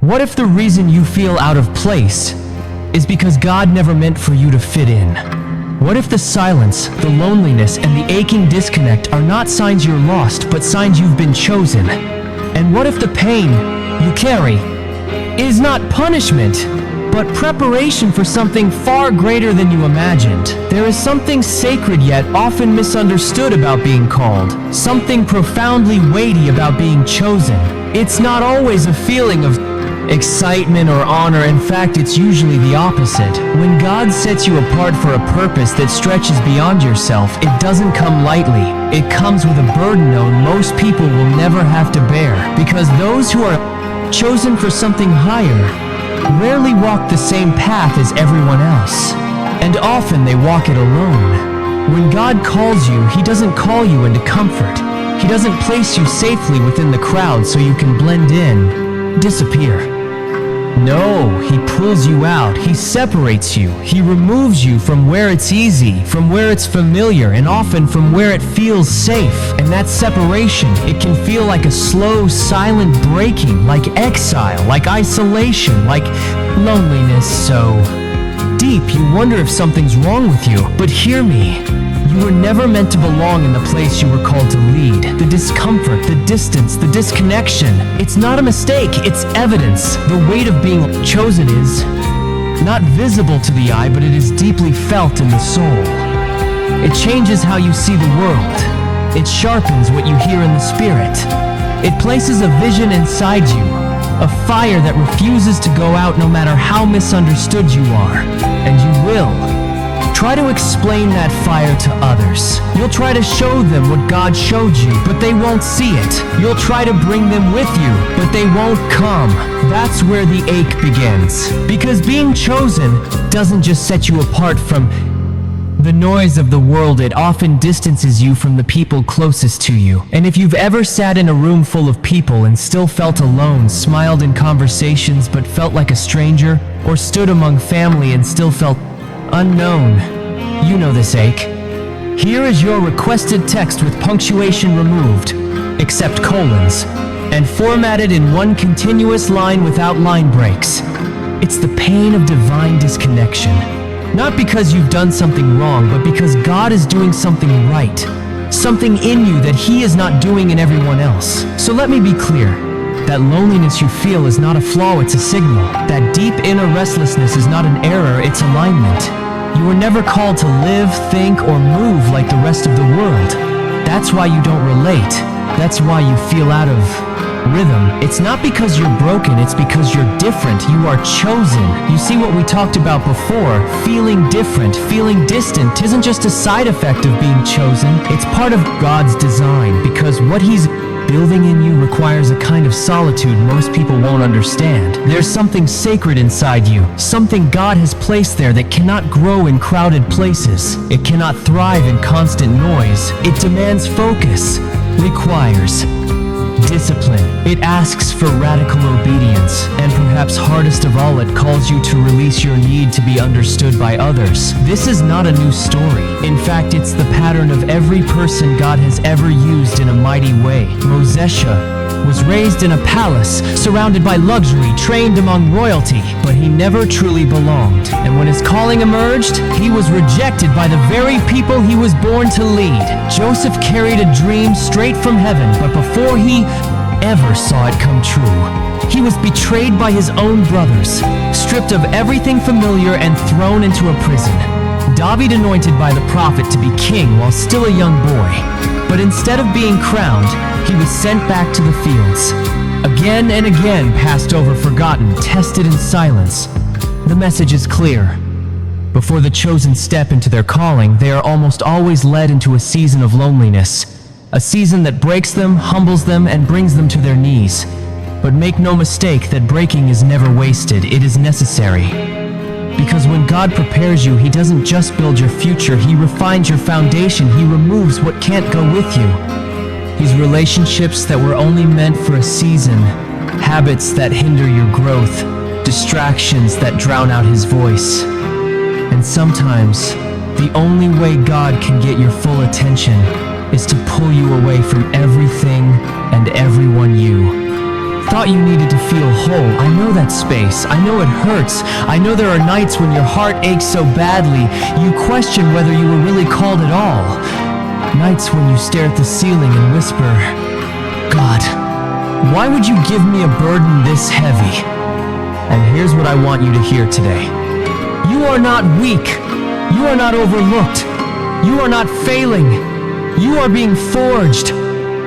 What if the reason you feel out of place is because God never meant for you to fit in? What if the silence, the loneliness, and the aching disconnect are not signs you're lost, but signs you've been chosen? And what if the pain you carry is not punishment, but preparation for something far greater than you imagined? There is something sacred yet often misunderstood about being called, something profoundly weighty about being chosen. It's not always a feeling of excitement or honor. In fact, it's usually the opposite. When God sets you apart for a purpose that stretches beyond yourself, it doesn't come lightly. It comes with a burden known most people will never have to bear, because those who are chosen for something higher rarely walk the same path as everyone else, and often they walk it alone. When God calls you, He doesn't call you into comfort. He doesn't place you safely within the crowd so you can blend in, disappear. No, He pulls you out. He separates you. He removes you from where it's easy, from where it's familiar, and often from where it feels safe. And that separation, it can feel like a slow, silent breaking, like exile, like isolation, like loneliness so deep you wonder if something's wrong with you. But hear me. You were never meant to belong in the place you were called to lead. The discomfort, the distance, the disconnection. It's not a mistake, it's evidence. The weight of being chosen is not visible to the eye, but it is deeply felt in the soul. It changes how you see the world. It sharpens what you hear in the spirit. It places a vision inside you, a fire that refuses to go out no matter how misunderstood you are. And you will. Try to explain that fire to others. You'll try to show them what God showed you, but they won't see it. You'll try to bring them with you, but they won't come. That's where the ache begins. Because being chosen doesn't just set you apart from the noise of the world, it often distances you from the people closest to you. And if you've ever sat in a room full of people and still felt alone, smiled in conversations but felt like a stranger, or stood among family and still felt unknown, you know this ache. Here is your requested text with punctuation removed, except colons, and formatted in one continuous line without line breaks. It's the pain of divine disconnection. Not because you've done something wrong, but because God is doing something right. Something in you that He is not doing in everyone else. So let me be clear. That loneliness you feel is not a flaw, it's a signal. That deep inner restlessness is not an error, it's alignment. You were never called to live, think, or move like the rest of the world. That's why you don't relate. That's why you feel out of rhythm. It's not because you're broken, it's because you're different. You are chosen. You see what we talked about before. Feeling different, feeling distant isn't just a side effect of being chosen. It's part of God's design, because what He's building in you requires a kind of solitude most people won't understand. There's something sacred inside you, something God has placed there that cannot grow in crowded places. It cannot thrive in constant noise. It demands focus, requires discipline. It asks for radical obedience, and perhaps hardest of all, it calls you to release your need to be understood by others. This is not a new story. In fact, it's the pattern of every person God has ever used in a mighty way. Moses was raised in a palace, surrounded by luxury, trained among royalty, but he never truly belonged. And when his calling emerged, he was rejected by the very people he was born to lead. Joseph carried a dream straight from heaven, but before he ever saw it come true, he was betrayed by his own brothers, stripped of everything familiar and thrown into a prison. David anointed by the prophet to be king while still a young boy, but instead of being crowned, he was sent back to the fields. Again and again passed over, forgotten, tested in silence. The message is clear. Before the chosen step into their calling, they are almost always led into a season of loneliness. A season that breaks them, humbles them, and brings them to their knees. But make no mistake that breaking is never wasted, it is necessary. Because when God prepares you, He doesn't just build your future, He refines your foundation, He removes what can't go with you. These relationships that were only meant for a season, habits that hinder your growth, distractions that drown out His voice. And sometimes, the only way God can get your full attention is to pull you away from everything and everyone you thought you needed to feel whole. I know that space. I know it hurts. I know there are nights when your heart aches so badly, you question whether you were really called at all. Nights when you stare at the ceiling and whisper, God, why would you give me a burden this heavy? And here's what I want you to hear today. You are not weak. You are not overlooked. You are not failing. You are being forged.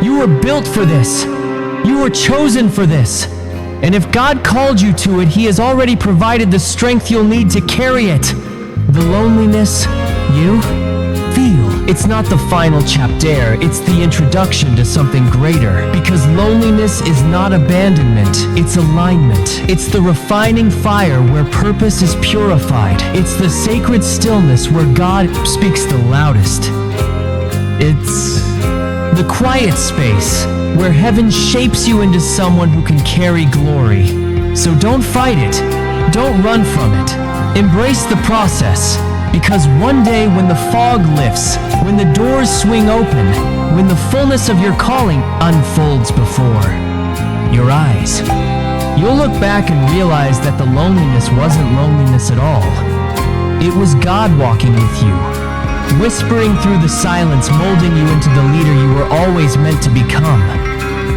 You were built for this. You were chosen for this. And if God called you to it, He has already provided the strength you'll need to carry it. The loneliness you feel, it's not the final chapter, it's the introduction to something greater. Because loneliness is not abandonment, it's alignment. It's the refining fire where purpose is purified. It's the sacred stillness where God speaks the loudest. It's the quiet space where heaven shapes you into someone who can carry glory. So don't fight it. Don't run from it. Embrace the process. Because one day when the fog lifts, when the doors swing open, when the fullness of your calling unfolds before your eyes, you'll look back and realize that the loneliness wasn't loneliness at all. It was God walking with you, whispering through the silence, molding you into the leader you were always meant to become.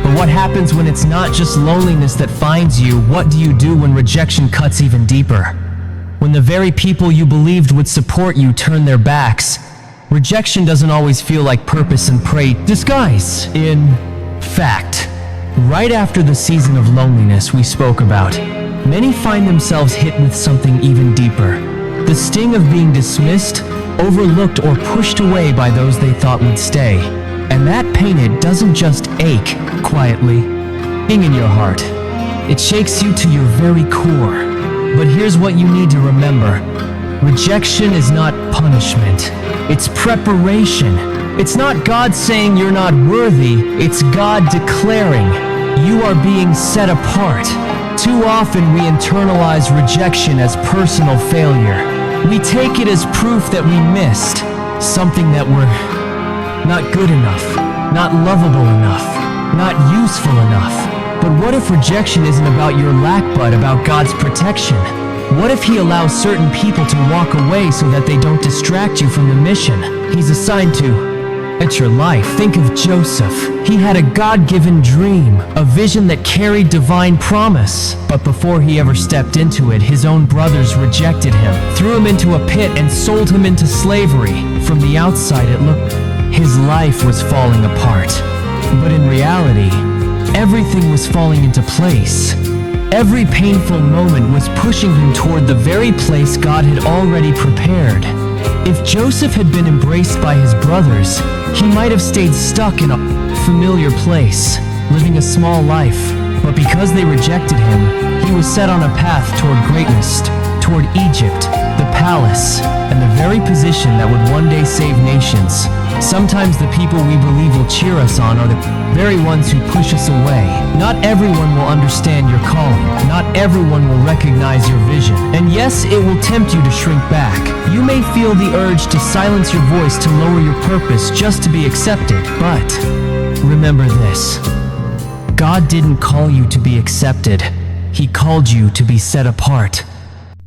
But what happens when it's not just loneliness that finds you? What do you do when rejection cuts even deeper? When the very people you believed would support you turn their backs? Rejection doesn't always feel like purpose and prey disguise. In fact, right after the season of loneliness we spoke about, many find themselves hit with something even deeper. The sting of being dismissed, overlooked, or pushed away by those they thought would stay. And that pain, it doesn't just ache quietly, in your heart. It shakes you to your very core. But here's what you need to remember. Rejection is not punishment. It's preparation. It's not God saying you're not worthy. It's God declaring you are being set apart. Too often we internalize rejection as personal failure. We take it as proof that we missed something, that we're not good enough, not lovable enough, not useful enough. But what if rejection isn't about your lack, but about God's protection? What if He allows certain people to walk away so that they don't distract you from the mission He's assigned to? It's your life. Think of Joseph. He had a God-given dream, a vision that carried divine promise. But before he ever stepped into it, his own brothers rejected him, threw him into a pit, and sold him into slavery. From the outside, it looked his life was falling apart. But in reality, everything was falling into place. Every painful moment was pushing him toward the very place God had already prepared. If Joseph had been embraced by his brothers, he might have stayed stuck in a familiar place, living a small life. But because they rejected him, he was set on a path toward greatness, toward Egypt, the palace, and the very position that would one day save nations. Sometimes the people we believe will cheer us on are the very ones who push us away. Not everyone will understand your calling. Not everyone will recognize your vision. And yes, it will tempt you to shrink back. You may feel the urge to silence your voice, to lower your purpose just to be accepted. But remember this: God didn't call you to be accepted. He called you to be set apart.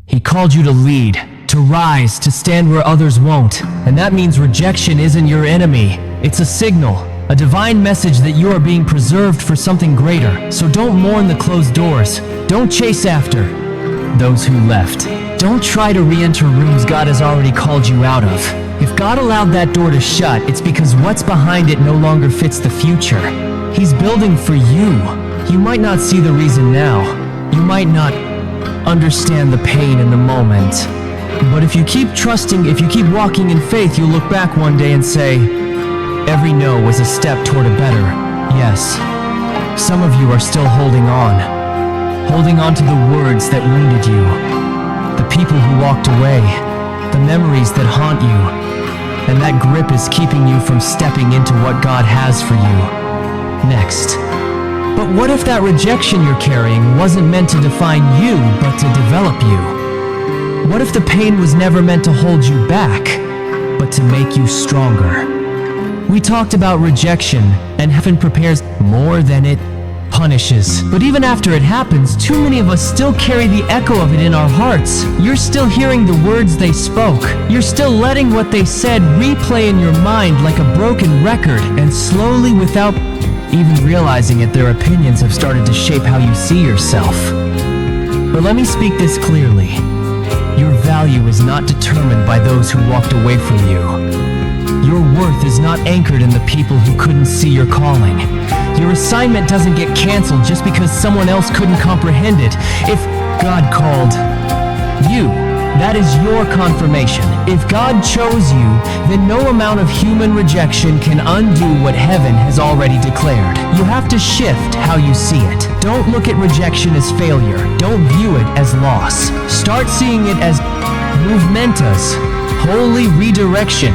He called you to lead, to rise, to stand where others won't. And that means rejection isn't your enemy. It's a signal, a divine message that you are being preserved for something greater. So don't mourn the closed doors. Don't chase after those who left. Don't try to re-enter rooms God has already called you out of. If God allowed that door to shut, it's because what's behind it no longer fits the future. He's building for you. You might not see the reason now. You might not understand the pain in the moment. But if you keep trusting, if you keep walking in faith, you'll look back one day and say, every no was a step toward a better yes. Some of you are still holding on to the words that wounded you, the people who walked away, the memories that haunt you, and that grip is keeping you from stepping into what God has for you next. But what if that rejection you're carrying wasn't meant to define you, but to develop you? What if the pain was never meant to hold you back, but to make you stronger? We talked about rejection, and heaven prepares more than it punishes. But even after it happens, too many of us still carry the echo of it in our hearts. You're still hearing the words they spoke. You're still letting what they said replay in your mind like a broken record, and slowly, without even realizing it, their opinions have started to shape how you see yourself. But let me speak this clearly. Your value is not determined by those who walked away from you. Your worth is not anchored in the people who couldn't see your calling. Your assignment doesn't get canceled just because someone else couldn't comprehend it. If God called you, that is your confirmation. If God chose you, then no amount of human rejection can undo what heaven has already declared. You have to shift how you see it. Don't look at rejection as failure. Don't view it as loss. Start seeing it as movementas, holy redirection.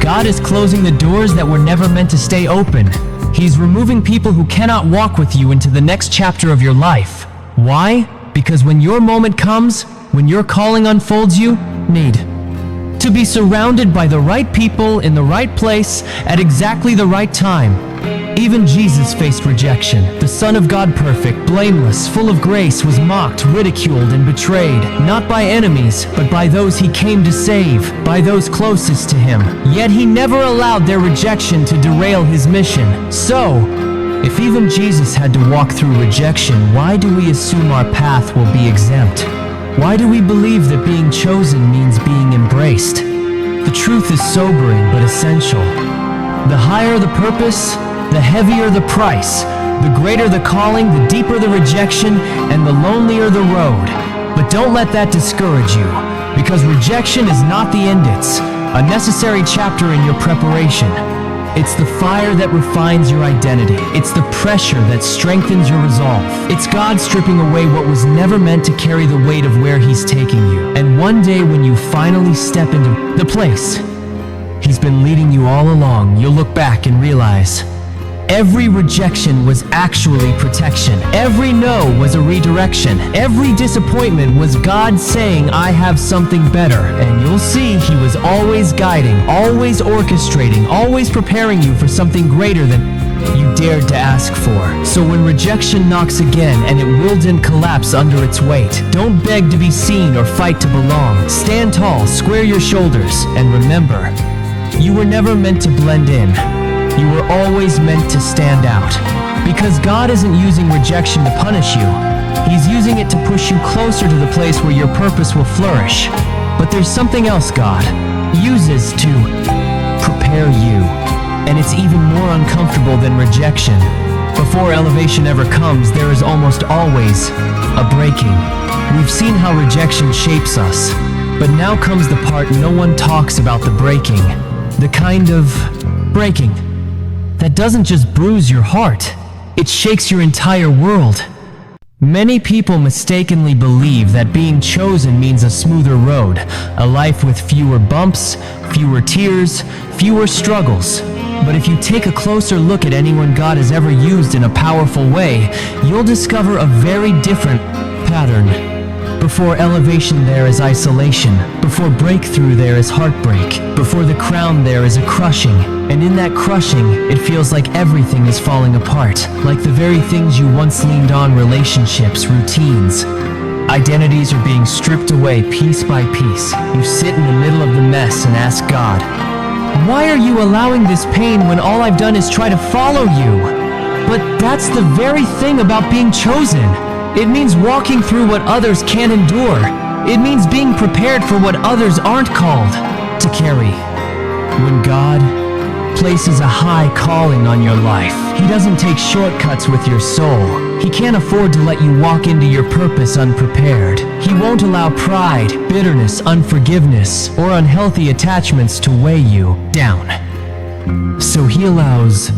God is closing the doors that were never meant to stay open. He's removing people who cannot walk with you into the next chapter of your life. Why? Because when your moment comes, when your calling unfolds, you need to be surrounded by the right people in the right place at exactly the right time. Even Jesus faced rejection. The Son of God, perfect, blameless, full of grace, was mocked, ridiculed, and betrayed, not by enemies, but by those he came to save, by those closest to him. Yet he never allowed their rejection to derail his mission. So, if even Jesus had to walk through rejection, why do we assume our path will be exempt? Why do we believe that being chosen means being embraced? The truth is sobering but essential. The higher the purpose, the heavier the price. The greater the calling, the deeper the rejection, and the lonelier the road. But don't let that discourage you, because rejection is not the end, it's a necessary chapter in your preparation. It's the fire that refines your identity. It's the pressure that strengthens your resolve. It's God stripping away what was never meant to carry the weight of where He's taking you. And one day when you finally step into the place He's been leading you all along, you'll look back and realize every rejection was actually protection. Every no was a redirection. Every disappointment was God saying, I have something better. And you'll see He was always guiding, always orchestrating, always preparing you for something greater than you dared to ask for. So when rejection knocks again and it will then collapse under its weight, don't beg to be seen or fight to belong. Stand tall, square your shoulders, and remember, you were never meant to blend in. You were always meant to stand out. Because God isn't using rejection to punish you. He's using it to push you closer to the place where your purpose will flourish. But there's something else God uses to prepare you. And it's even more uncomfortable than rejection. Before elevation ever comes, there is almost always a breaking. We've seen how rejection shapes us. But now comes the part no one talks about, the breaking. The kind of breaking that doesn't just bruise your heart, it shakes your entire world. Many people mistakenly believe that being chosen means a smoother road, a life with fewer bumps, fewer tears, fewer struggles. But if you take a closer look at anyone God has ever used in a powerful way, you'll discover a very different pattern. Before elevation there is isolation. Before breakthrough there is heartbreak. Before the crown there is a crushing. And in that crushing, it feels like everything is falling apart. Like the very things you once leaned on, relationships, routines. Identities are being stripped away piece by piece. You sit in the middle of the mess and ask God, why are you allowing this pain when all I've done is try to follow you? But that's the very thing about being chosen. It means walking through what others can't endure. It means being prepared for what others aren't called to carry. When God places a high calling on your life, He doesn't take shortcuts with your soul. He can't afford to let you walk into your purpose unprepared. He won't allow pride, bitterness, unforgiveness, or unhealthy attachments to weigh you down. So He allows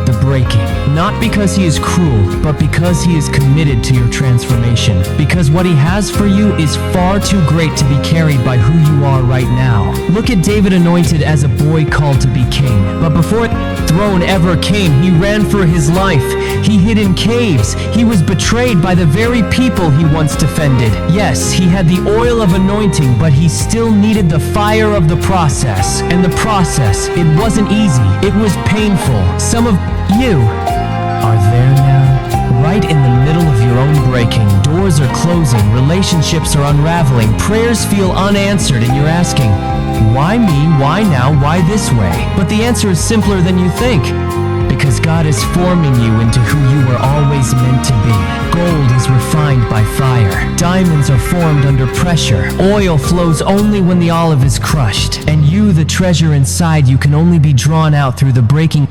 the breaking, not because He is cruel, but because He is committed to your transformation. Because what He has for you is far too great to be carried by who you are right now. Look at David, anointed as a boy called to be king. But before the throne ever came, he ran for his life. He hid in caves. He was betrayed by the very people he once defended. Yes, he had the oil of anointing, but he still needed the fire of the process. And the process, it wasn't easy. It was painful. Some of you are there now, right in the middle of your own breaking. Doors are closing, relationships are unraveling, prayers feel unanswered, and you're asking, why me? Why now? Why this way? But the answer is simpler than you think. Because God is forming you into who you were always meant to be. Gold is refined by fire. Diamonds are formed under pressure. Oil flows only when the olive is crushed. And you, the treasure inside you, can only be drawn out through the breaking.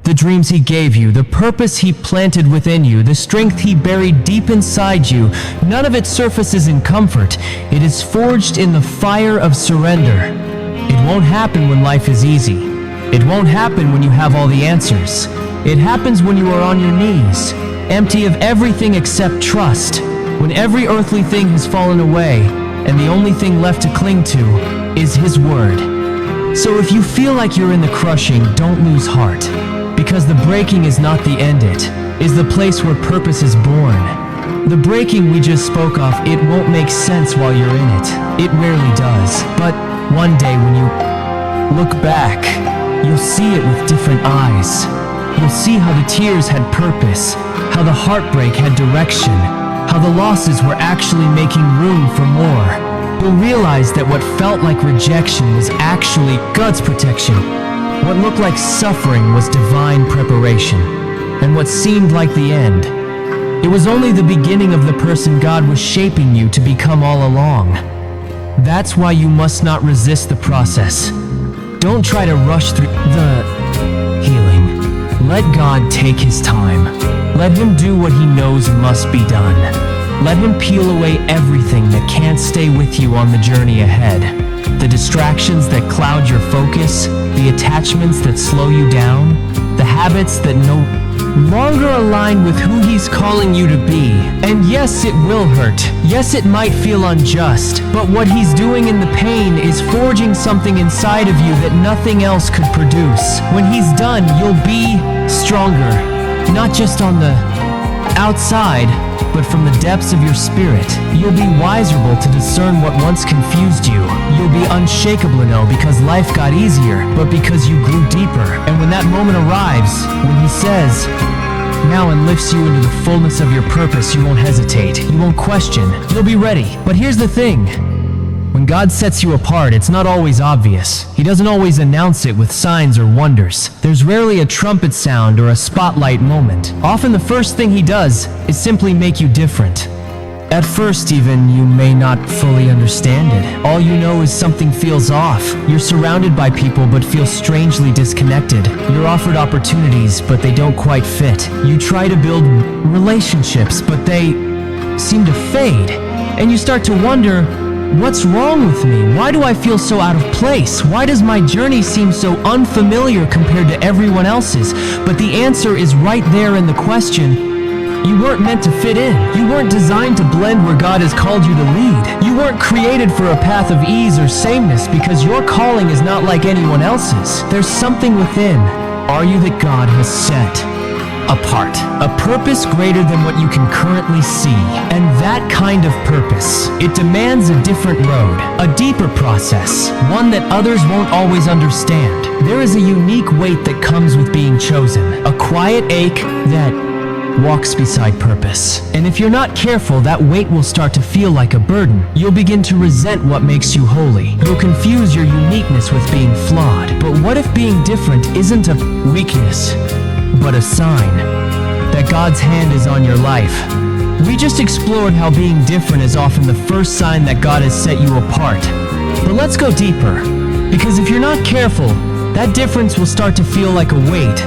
The dreams He gave you, the purpose He planted within you, the strength He buried deep inside you, none of it surfaces in comfort. It is forged in the fire of surrender. It won't happen when life is easy. It won't happen when you have all the answers. It happens when you are on your knees, empty of everything except trust, when every earthly thing has fallen away, and the only thing left to cling to is His Word. So if you feel like you're in the crushing, don't lose heart, because the breaking is not the end. It is the place where purpose is born. The breaking we just spoke of, it won't make sense while you're in it. It rarely does. But one day when you look back, you'll see it with different eyes. You'll see how the tears had purpose, how the heartbreak had direction, how the losses were actually making room for more. You'll realize that what felt like rejection was actually God's protection. What looked like suffering was divine preparation. And what seemed like the end, it was only the beginning of the person God was shaping you to become all along. That's why you must not resist the process. Don't try to rush through the healing. Let God take His time. Let Him do what He knows must be done. Let Him peel away everything that can't stay with you on the journey ahead. The distractions that cloud your focus, the attachments that slow you down, the habits that no longer align with who He's calling you to be. And yes, it will hurt. Yes, it might feel unjust. But what He's doing in the pain is forging something inside of you that nothing else could produce. When He's done, you'll be stronger. Not just on the outside, but from the depths of your spirit. You'll be wiserable to discern what once confused you. You'll be unshakable to know because life got easier, but because you grew deeper. And when that moment arrives, when He says, now, and lifts you into the fullness of your purpose, you won't hesitate. You won't question. You'll be ready. But here's the thing. When God sets you apart, it's not always obvious. He doesn't always announce it with signs or wonders. There's rarely a trumpet sound or a spotlight moment. Often the first thing He does is simply make you different. At first even, you may not fully understand it. All you know is something feels off. You're surrounded by people but feel strangely disconnected. You're offered opportunities but they don't quite fit. You try to build relationships but they seem to fade. And you start to wonder, what's wrong with me? Why do I feel so out of place? Why does my journey seem so unfamiliar compared to everyone else's? But the answer is right there in the question. You weren't meant to fit in. You weren't designed to blend where God has called you to lead. You weren't created for a path of ease or sameness because your calling is not like anyone else's. There's something within. Are you that God has set apart? A purpose greater than what you can currently see. And that kind of purpose, it demands a different road, a deeper process, one that others won't always understand. There is a unique weight that comes with being chosen, a quiet ache that walks beside purpose. And if you're not careful, that weight will start to feel like a burden. You'll begin to resent what makes you holy. You'll confuse your uniqueness with being flawed. But what if being different isn't a weakness, but a sign that God's hand is on your life? We just explored how being different is often the first sign that God has set you apart. But let's go deeper, because if you're not careful, that difference will start to feel like a weight.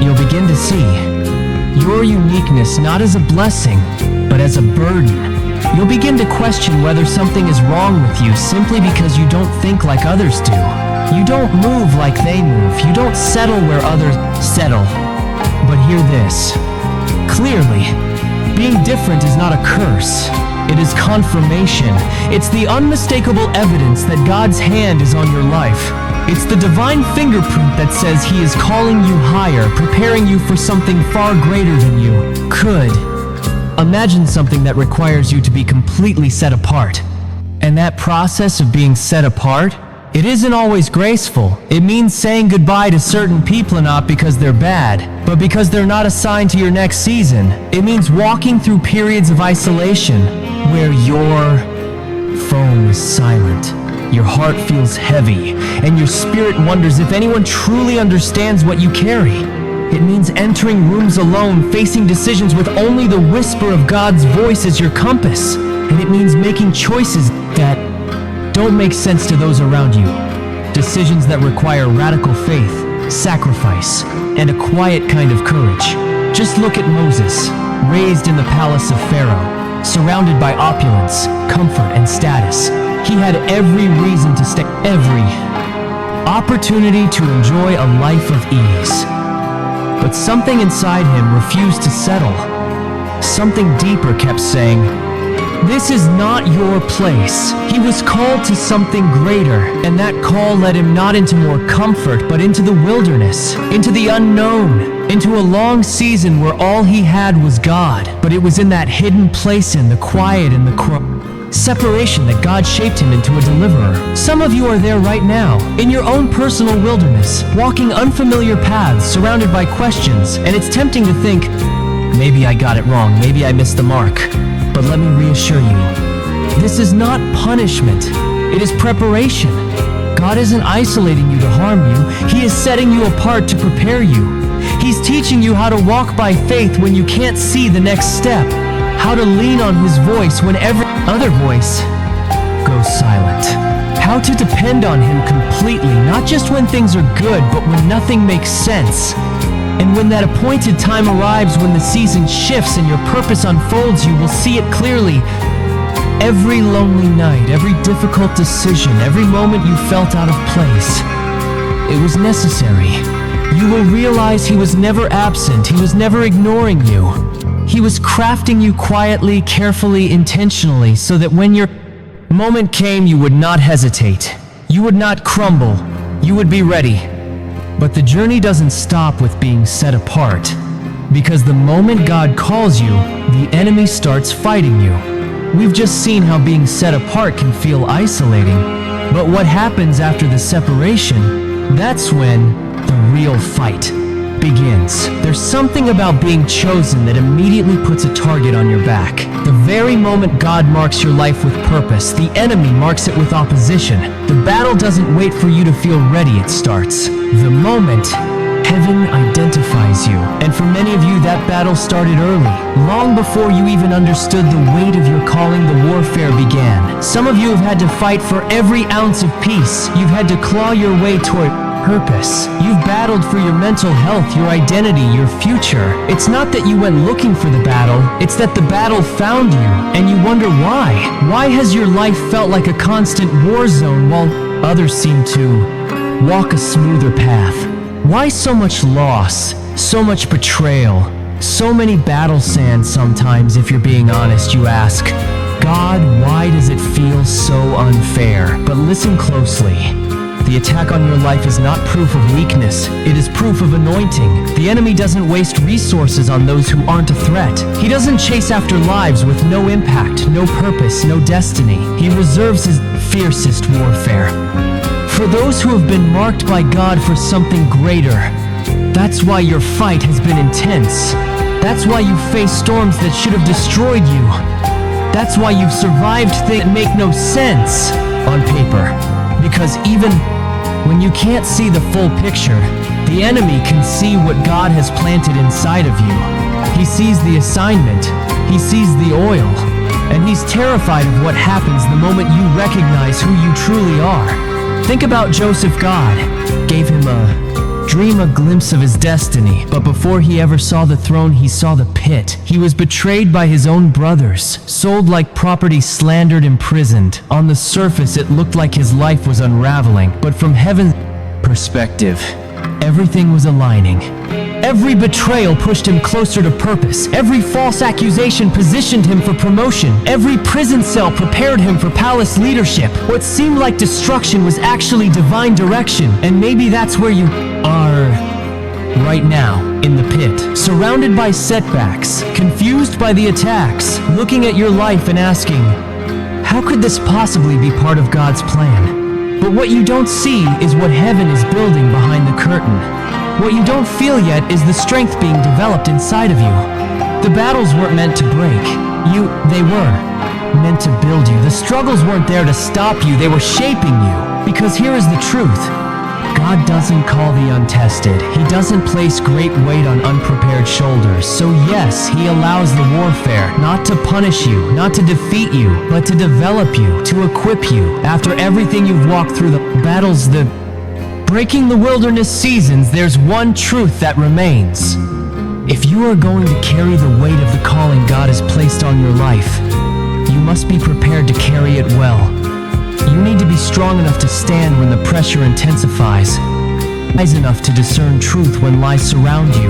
You'll begin to see your uniqueness not as a blessing, but as a burden. You'll begin to question whether something is wrong with you simply because you don't think like others do. You don't move like they move. You don't settle where others settle. But hear this. Clearly, being different is not a curse. It is confirmation. It's the unmistakable evidence that God's hand is on your life. It's the divine fingerprint that says He is calling you higher, preparing you for something far greater than you could. Imagine something that requires you to be completely set apart. And that process of being set apart, It isn't always graceful. It means saying goodbye to certain people, not because they're bad, but because they're not assigned to your next season. It means walking through periods of isolation where your phone is silent, your heart feels heavy, and your spirit wonders if anyone truly understands what you carry. It means entering rooms alone, facing decisions with only the whisper of God's voice as your compass. And it means making choices that don't make sense to those around you. Decisions that require radical faith, sacrifice, and a quiet kind of courage. Just look at Moses, raised in the palace of Pharaoh, surrounded by opulence, comfort, and status. He had every reason to stay, every opportunity to enjoy a life of ease. But something inside him refused to settle. Something deeper kept saying, "This is not your place." He was called to something greater, and that call led him not into more comfort, but into the wilderness, into the unknown, into a long season where all he had was God. But it was in that hidden place, in the quiet, in the separation, that God shaped him into a deliverer. Some of you are there right now, in your own personal wilderness, walking unfamiliar paths, surrounded by questions, and it's tempting to think, maybe I got it wrong, maybe I missed the mark. But let me reassure you, this is not punishment, it is preparation. God isn't isolating you to harm you, He is setting you apart to prepare you. He's teaching you how to walk by faith when you can't see the next step, how to lean on His voice when every other voice goes silent, how to depend on Him completely, not just when things are good, but when nothing makes sense. And when that appointed time arrives, when the season shifts and your purpose unfolds, you will see it clearly. Every lonely night, every difficult decision, every moment you felt out of place, it was necessary. You will realize He was never absent, He was never ignoring you. He was crafting you quietly, carefully, intentionally, so that when your moment came, you would not hesitate. You would not crumble. You would be ready. But the journey doesn't stop with being set apart, because the moment God calls you, the enemy starts fighting you. We've just seen how being set apart can feel isolating, but what happens after the separation, that's when the real fight begins. There's something about being chosen that immediately puts a target on your back. The very moment God marks your life with purpose, the enemy marks it with opposition. The battle doesn't wait for you to feel ready, it starts the moment heaven identifies you. And for many of you, that battle started early, long before you even understood the weight of your calling. The warfare began. Some of you have had to fight for every ounce of peace. You've had to claw your way toward purpose. You've battled for your mental health, your identity, your future. It's not that you went looking for the battle, it's that the battle found you, and you wonder why. Why has your life felt like a constant war zone while others seem to walk a smoother path? Why so much loss, so much betrayal, so many battle sands sometimes? If you're being honest, you ask, God, why does it feel so unfair? But listen closely. The attack on your life is not proof of weakness, it is proof of anointing. The enemy doesn't waste resources on those who aren't a threat. He doesn't chase after lives with no impact, no purpose, no destiny. He reserves his fiercest warfare for those who have been marked by God for something greater. That's why your fight has been intense. That's why you face storms that should have destroyed you. That's why you've survived things that make no sense on paper. Because even when you can't see the full picture, the enemy can see what God has planted inside of you. He sees the assignment, he sees the oil, and he's terrified of what happens the moment you recognize who you truly are. Think about Joseph. God gave him a dream, a glimpse of his destiny, but before he ever saw the throne, he saw the pit. He was betrayed by his own brothers, sold like property, slandered, imprisoned. On the surface, it looked like his life was unraveling, but from heaven's perspective, everything was aligning. Every betrayal pushed him closer to purpose. Every false accusation positioned him for promotion. Every prison cell prepared him for palace leadership. What seemed like destruction was actually divine direction. And maybe that's where you are right now, in the pit, surrounded by setbacks, confused by the attacks, looking at your life and asking, how could this possibly be part of God's plan? But what you don't see is what heaven is building behind the curtain. What you don't feel yet is the strength being developed inside of you. The battles weren't meant to break. They were meant to build you. The struggles weren't there to stop you, they were shaping you. Because here is the truth. God doesn't call the untested. He doesn't place great weight on unprepared shoulders. So yes, He allows the warfare, not to punish you, not to defeat you, but to develop you, to equip you. After everything you've walked through, the battles, the breaking the wilderness seasons, there's one truth that remains. If you are going to carry the weight of the calling God has placed on your life, you must be prepared to carry it well. You need to be strong enough to stand when the pressure intensifies, wise enough to discern truth when lies surround you,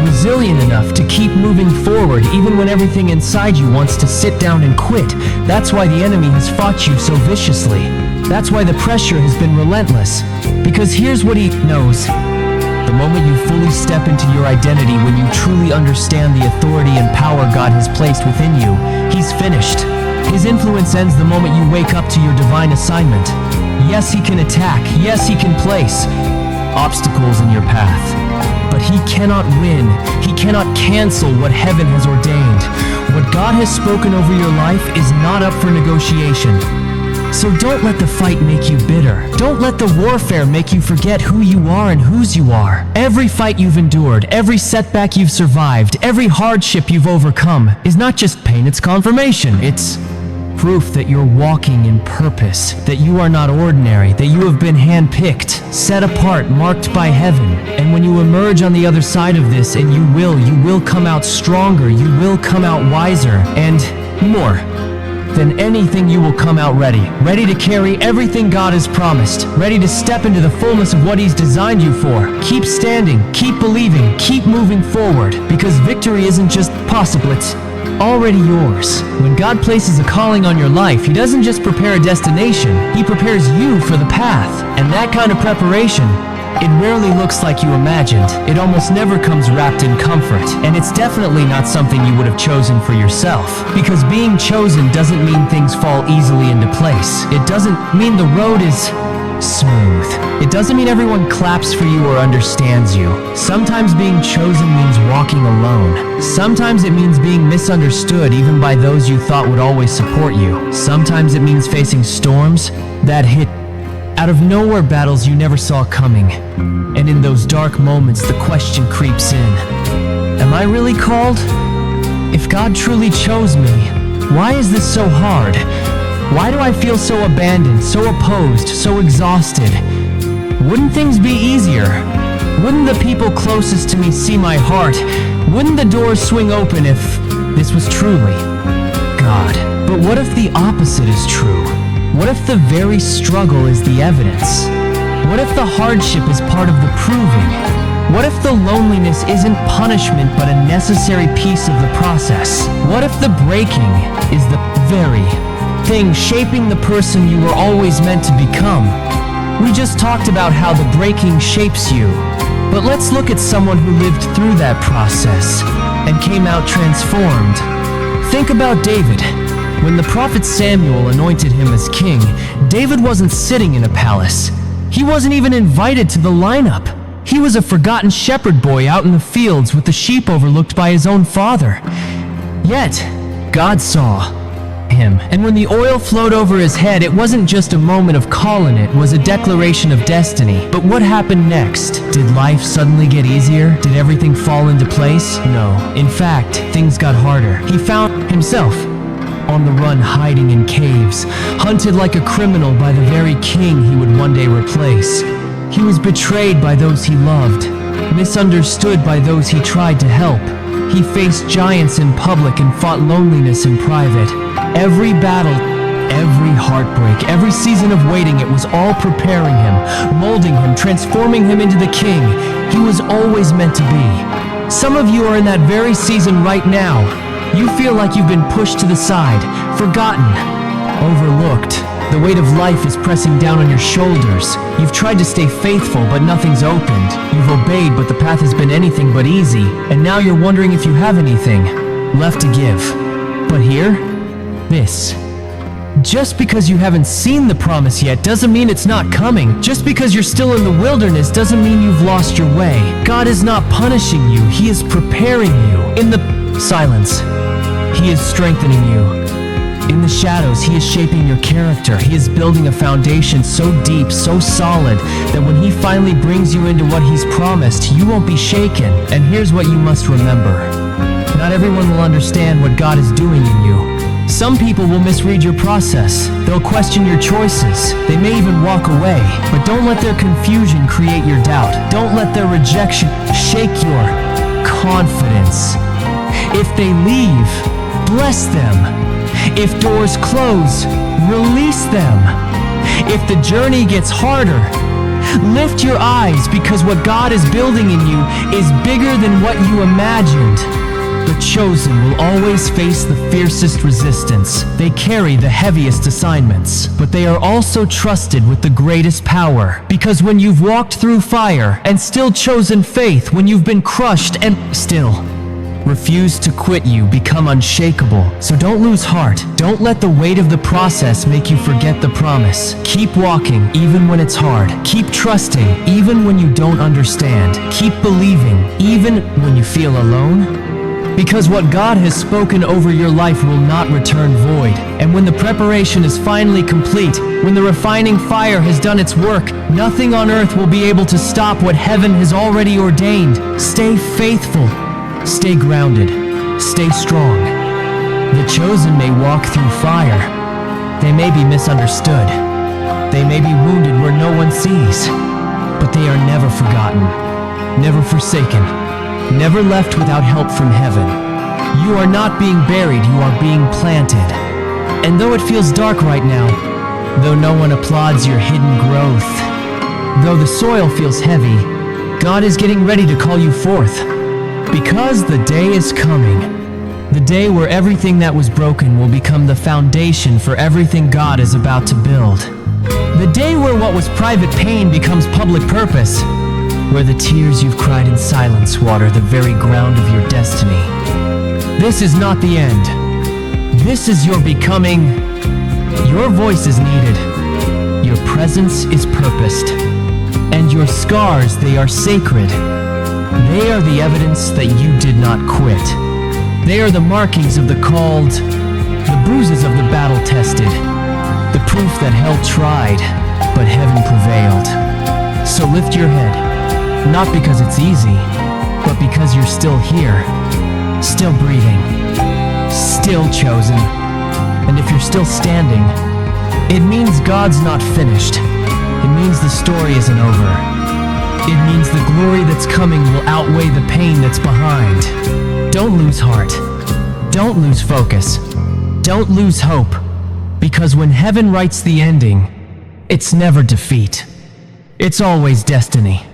resilient enough to keep moving forward even when everything inside you wants to sit down and quit. That's why the enemy has fought you so viciously. That's why the pressure has been relentless. Because here's what he knows. The moment you fully step into your identity, when you truly understand the authority and power God has placed within you, He's finished. His influence ends the moment you wake up to your divine assignment. Yes, He can attack. Yes, He can place obstacles in your path. But He cannot win. He cannot cancel what heaven has ordained. What God has spoken over your life is not up for negotiation. So don't let the fight make you bitter. Don't let the warfare make you forget who you are and whose you are. Every fight you've endured, every setback you've survived, every hardship you've overcome is not just pain, it's confirmation. It's proof that you're walking in purpose, that you are not ordinary, that you have been handpicked, set apart, marked by heaven. And when you emerge on the other side of this, and you will come out stronger, you will come out wiser, and more than anything, you will come out ready to carry everything God has promised, ready to step into the fullness of what He's designed you for. Keep standing, keep believing, keep moving forward, because victory isn't just possible, it's already yours. When God places a calling on your life, He doesn't just prepare a destination, He prepares you for the path. And that kind of preparation, it rarely looks like you imagined. It almost never comes wrapped in comfort. And it's definitely not something you would have chosen for yourself. Because being chosen doesn't mean things fall easily into place. It doesn't mean the road is smooth. It doesn't mean everyone claps for you or understands you. Sometimes being chosen means walking alone. Sometimes it means being misunderstood even by those you thought would always support you. Sometimes it means facing storms that hit out of nowhere, battles you never saw coming. And in those dark moments, the question creeps in. Am I really called? If God truly chose me, why is this so hard? Why do I feel so abandoned, so opposed, so exhausted? Wouldn't things be easier? Wouldn't the people closest to me see my heart? Wouldn't the doors swing open if this was truly God? But what if the opposite is true? What if the very struggle is the evidence? What if the hardship is part of the proving? What if the loneliness isn't punishment but a necessary piece of the process? What if the breaking is the very thing shaping the person you were always meant to become? We just talked about how the breaking shapes you, but let's look at someone who lived through that process and came out transformed. Think about David. When the prophet Samuel anointed him as king, David wasn't sitting in a palace. He wasn't even invited to the lineup. He was a forgotten shepherd boy out in the fields with the sheep overlooked by his own father. Yet, God saw him, and when the oil flowed over his head, it wasn't just a moment of calling, it was a declaration of destiny. But what happened next? Did life suddenly get easier? Did everything fall into place? No. In fact, things got harder. He found himself on the run, hiding in caves, hunted like a criminal by the very king he would one day replace. He was betrayed by those he loved, misunderstood by those he tried to help. He faced giants in public and fought loneliness in private. Every battle, every heartbreak, every season of waiting, it was all preparing him, molding him, transforming him into the king he was always meant to be. Some of you are in that very season right now. You feel like you've been pushed to the side, forgotten, overlooked. The weight of life is pressing down on your shoulders. You've tried to stay faithful, but nothing's opened. You've obeyed, but the path has been anything but easy. And now you're wondering if you have anything left to give. But here, this Just because you haven't seen the promise yet doesn't mean it's not coming. Just because you're still in the wilderness doesn't mean you've lost your way. God is not punishing you, He is preparing you. In the silence, He is strengthening you. In the shadows, He is shaping your character. He is building a foundation so deep, so solid, that when He finally brings you into what He's promised, you won't be shaken. And here's what you must remember. Not everyone will understand what God is doing in you. Some people will misread your process. They'll question your choices. They may even walk away. But don't let their confusion create your doubt. Don't let their rejection shake your confidence. If they leave, bless them. If doors close, release them. If the journey gets harder, lift your eyes, because what God is building in you is bigger than what you imagined. The chosen will always face the fiercest resistance. They carry the heaviest assignments, but they are also trusted with the greatest power. Because when you've walked through fire and still chosen faith, when you've been crushed and still refused to quit, you become unshakable. So don't lose heart. Don't let the weight of the process make you forget the promise. Keep walking even when it's hard. Keep trusting even when you don't understand. Keep believing even when you feel alone. Because what God has spoken over your life will not return void. And when the preparation is finally complete, when the refining fire has done its work, nothing on earth will be able to stop what heaven has already ordained. Stay faithful. Stay grounded. Stay strong. The chosen may walk through fire. They may be misunderstood. They may be wounded where no one sees. But they are never forgotten, never forsaken, never left without help from heaven. You are not being buried, you are being planted. And though it feels dark right now, though no one applauds your hidden growth, though the soil feels heavy, God is getting ready to call you forth. Because the day is coming, the day where everything that was broken will become the foundation for everything God is about to build. The day where what was private pain becomes public purpose, where the tears you've cried in silence water the very ground of your destiny. This is not the end. This is your becoming. Your voice is needed. Your presence is purposed. And your scars, they are sacred. They are the evidence that you did not quit. They are the markings of the called, the bruises of the battle-tested, the proof that hell tried, but heaven prevailed. So lift your head. Not because it's easy, but because you're still here, still breathing, still chosen. And if you're still standing, it means God's not finished. It means the story isn't over. It means the glory that's coming will outweigh the pain that's behind. Don't lose heart. Don't lose focus. Don't lose hope. Because when heaven writes the ending, it's never defeat. It's always destiny.